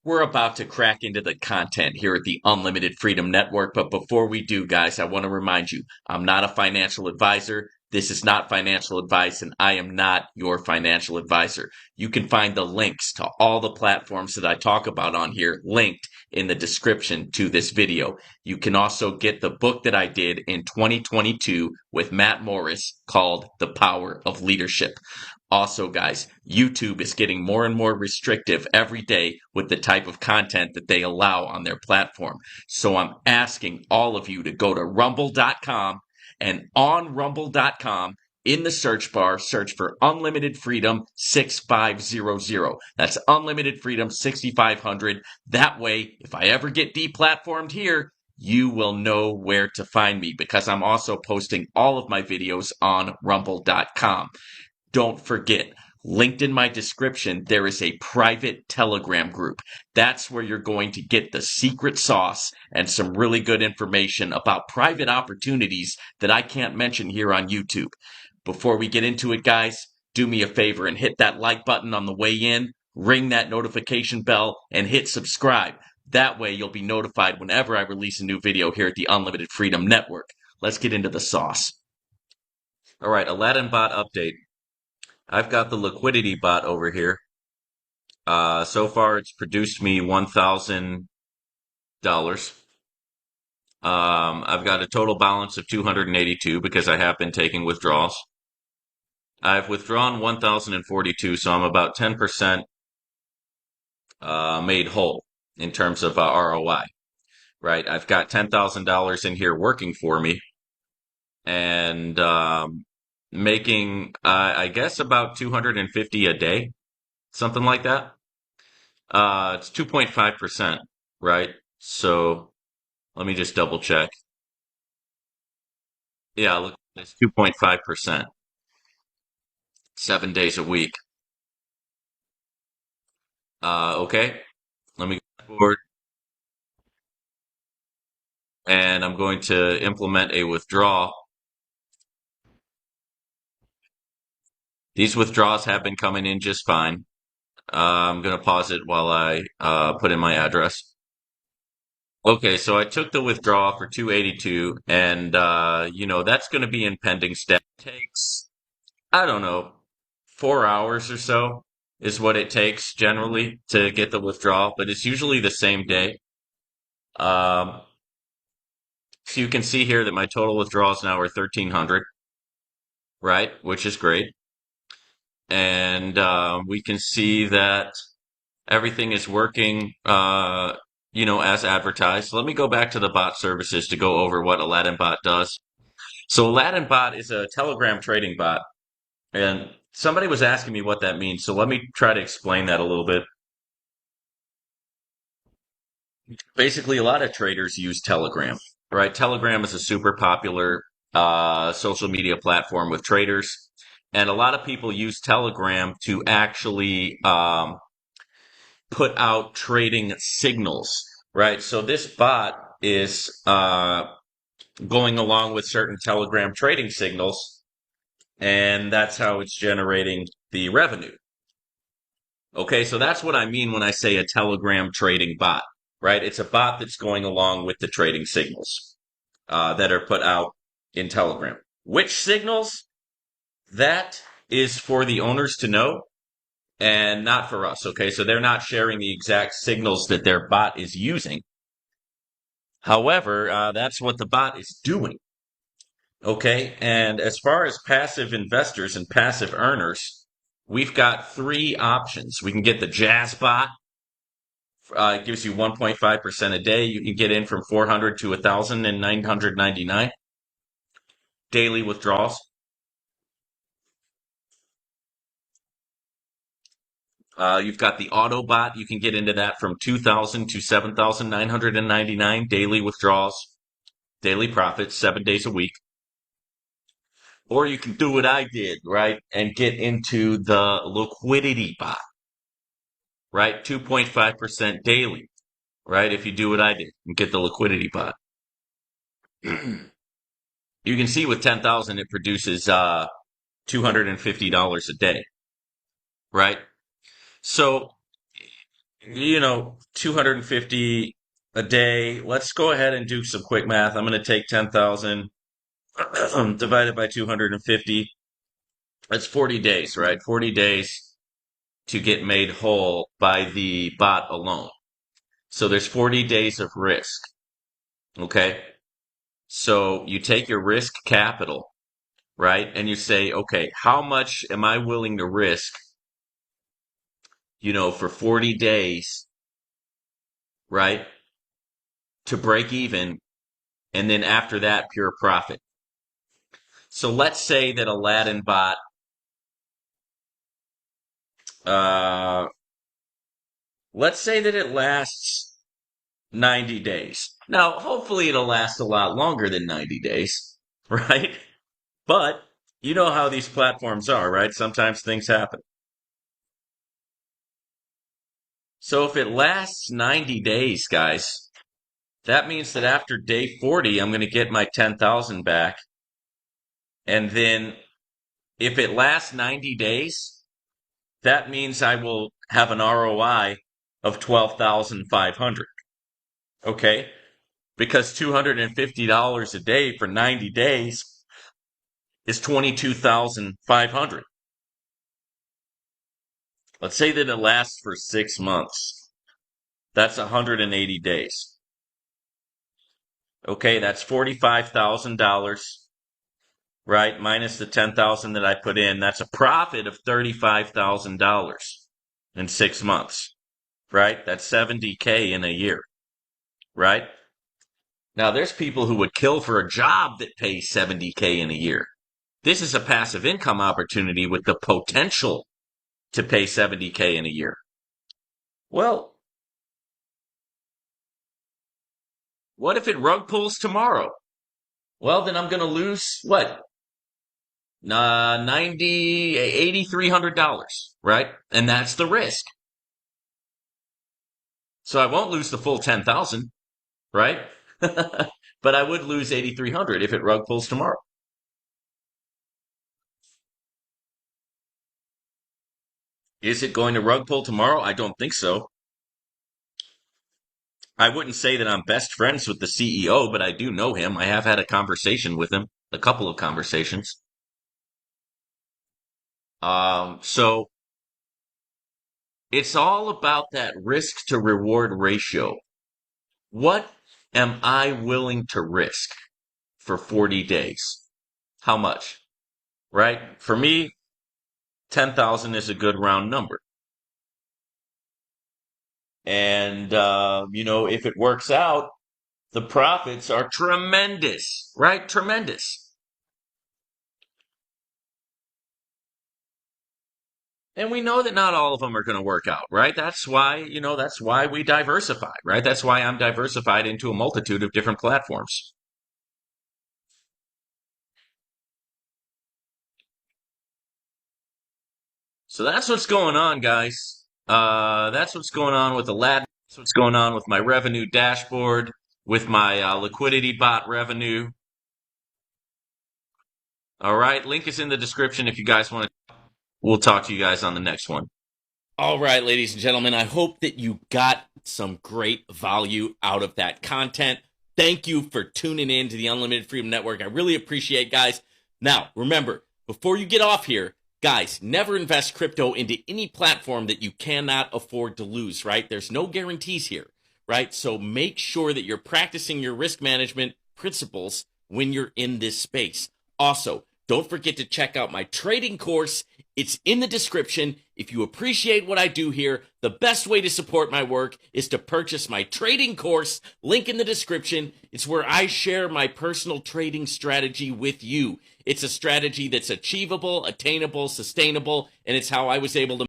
We're about to crack into the content here at the Unlimited Freedom Network, but before we do, guys, I want to remind you, I'm not a financial advisor. This is not financial advice, and I am not your financial advisor. You can find the links to all the platforms that I talk about on here linked in the description to this video. You can also get the book that I did in 2022 with Matt Morris called The Power of Leadership. Also, guys, YouTube is getting more and more restrictive every day with the type of content that they allow on their platform. So I'm asking all of you to go to rumble.com, and on rumble.com, in the search bar, search for Unlimited Freedom 6500. That's Unlimited Freedom 6500. That way, if I ever get deplatformed here, you will know where to find me, because I'm also posting all of my videos on rumble.com. Don't forget, linked in my description, there is a private Telegram group. That's where you're going to get the secret sauce and some really good information about private opportunities that I can't mention here on YouTube. Before we get into it, guys, do me a favor and hit that like button on the way in, ring that notification bell, and hit subscribe. That way you'll be notified whenever I release a new video here at the Unlimited Freedom Network. Let's get into the sauce. All right, Aladdinbot update. I've got the LIQUIDITYBOT over here. So far, it's produced me $1,000. I've got a total balance of 282 because I have been taking withdrawals. I've withdrawn 1,042, so I'm about 10% made whole in terms of ROI. Right? I've got $10,000 in here working for me, and making, I guess, about 250 a day, something like that. It's 2.5%, right? So let me just double check. Yeah, look, it's 2.5%, 7 days a week. Okay, let me go forward, and I'm going to implement a withdrawal. These withdrawals have been coming in just fine. I'm going to pause it while I put in my address. Okay, so I took the withdrawal for 282, and that's going to be in pending status. It takes, I don't know, 4 hours or so is what it takes generally to get the withdrawal, but it's usually the same day. Um, so you can see here that my total withdrawals now are 1,300, right? Which is great. And we can see that everything is working, as advertised. Let me go back to the bot services to go over what Aladdinbot does. So Aladdinbot is a Telegram trading bot, and somebody was asking me what that means. So let me try to explain that a little bit. Basically, a lot of traders use Telegram, right? Telegram is a super popular social media platform with traders, and a lot of people use Telegram to actually put out trading signals, right? So this bot is going along with certain Telegram trading signals, and that's how it's generating the revenue. Okay, so that's what I mean when I say a Telegram trading bot, right? It's a bot that's going along with the trading signals that are put out in Telegram. Which signals? That is for the owners to know and not for us. Okay, so they're not sharing the exact signals that their bot is using. However, that's what the bot is doing. Okay, and as far as passive investors and passive earners, we've got three options. We can get the JAZZBot. It gives you 1.5% a day. You can get in from 400 to 1,999 daily withdrawals. You've got the AUTOBOT. You can get into that from 2,000 to 7,999 daily withdrawals, daily profits, 7 days a week. Or you can do what I did, right, and get into the LIQUIDITYBOT, right, 2.5% daily, right, if you do what I did and get the LIQUIDITYBOT. You can see with 10,000 it produces $250 a day, right? So 250 a day. Let's go ahead and do some quick math. I'm going to take 10,000 divided by 250. That's 40 days, right? 40 days to get made whole by the bot alone. So there's 40 days of risk. Okay. So you take your risk capital, right? And you say, okay, how much am I willing to risk, for 40 days, right? To break even. And then after that, pure profit. So let's say that Aladdinbot, let's say that it lasts 90 days. Now, hopefully it'll last a lot longer than 90 days, right? But you know how these platforms are, right? Sometimes things happen. So if it lasts 90 days, guys, that means that after day 40, I'm going to get my 10,000 back. And then if it lasts 90 days, that means I will have an ROI of 12,500. Okay? Because $250 a day for 90 days is 22,500. Let's say that it lasts for 6 months. That's 180 days. Okay, that's $45,000, right? Minus the 10,000 that I put in. That's a profit of $35,000 in 6 months, right? That's 70K in a year, right? Now, there's people who would kill for a job that pays 70K in a year. This is a passive income opportunity with the potential to pay 70K in a year. Well, what if it rug pulls tomorrow? Well, then I'm going to lose what? $8,300, right? And that's the risk. So I won't lose the full 10,000, right? But I would lose 8,300 if it rug pulls tomorrow. Is it going to rug pull tomorrow? I don't think so. I wouldn't say that I'm best friends with the CEO, but I do know him. I have had a conversation with him, a couple of conversations. So it's all about that risk to reward ratio. What am I willing to risk for 40 days? How much? Right? For me, 10,000 is a good round number. And, if it works out, the profits are tremendous, right? Tremendous. And we know that not all of them are going to work out, right? That's why, that's why we diversify, right? That's why I'm diversified into a multitude of different platforms. So that's what's going on, guys. That's what's going on with Aladdin. That's what's going on with my revenue dashboard, with my LIQUIDITYBOT revenue. All right, link is in the description if you guys want to. We'll talk to you guys on the next one. All right, ladies and gentlemen, I hope that you got some great value out of that content. Thank you for tuning in to the Unlimited Freedom Network. I really appreciate it, guys. Now, remember, before you get off here, guys, never invest crypto into any platform that you cannot afford to lose, right? There's no guarantees here, right? So make sure that you're practicing your risk management principles when you're in this space. Also, don't forget to check out my trading course. It's in the description. If you appreciate what I do here, the best way to support my work is to purchase my trading course. Link in the description. It's where I share my personal trading strategy with you. It's a strategy that's achievable, attainable, sustainable, and it's how I was able to